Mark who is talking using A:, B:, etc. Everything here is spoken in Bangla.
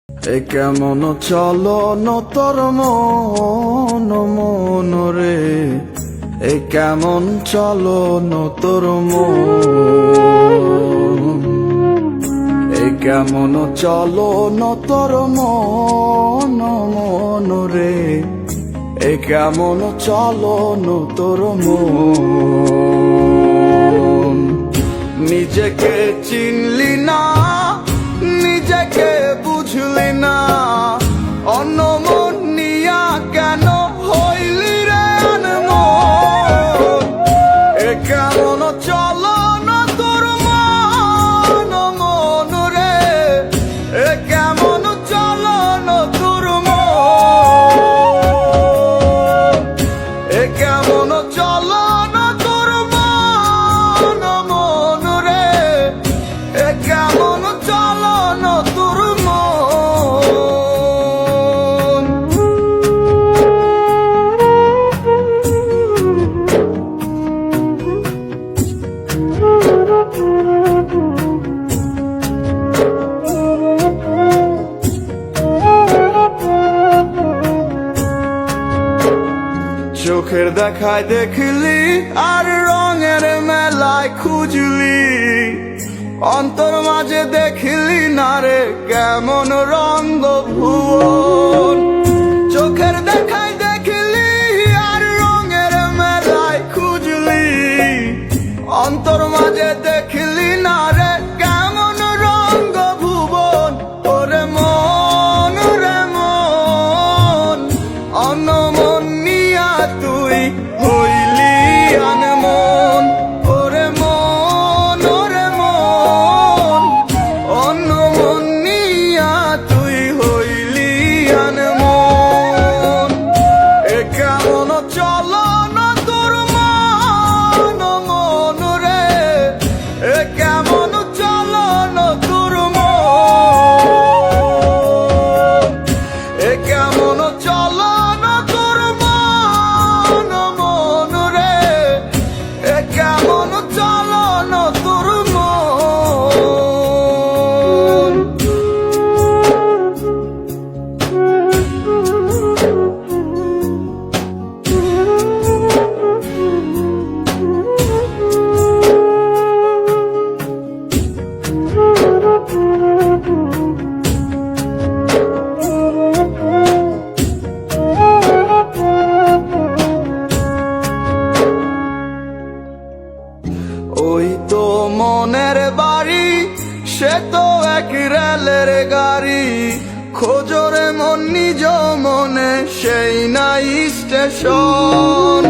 A: এ কেমন চলন তোর মন মন রে, এ কেমন চলন তোর মন, এ কেমন চলন তোর মন মন রে, এ কেমন চলন তোর মন। নিজেকে চিনলি না, নিজেকে বুঝলি না, অন্য মন নিয়া কেন হইলি রে আনমন। এ কেমন চলন তোর মন মন রে, এ কেমন চলন তোর মন, এ কেমন চলন তোর মন মন রে, এ কেমন চলন তোর মন। চোখের দেখায় দেখলি আর রঙের মেলায় খুঁজলি, অন্তর মাঝে দেখলি না রে কেমন রঙ্গ ভুবন। চোখের দেখায় দেখলি আর রঙের মেলায় খুঁজলি, অন্তর মাঝে দেখলি না রে কেমন রঙ্গ ভুবন। ওরে মন রে মন, অন্য মন নিয়া তুই হইলি আনমন। ওরে মন ওরে মন, অন্য মন নিয়া তুই হইলি আনমন। এ কেমন চলন তোর মন মন রে, এ কেমন চলন তোর মন, এ কেমন চলন তোর মন মন রে, এ কেমন চলন তোর মন। ওই তো মনের বাড়ি, সে তো এক রেলের গাড়ি, খোঁজরে মন নিজ মনে সেই নাই স্টেশন।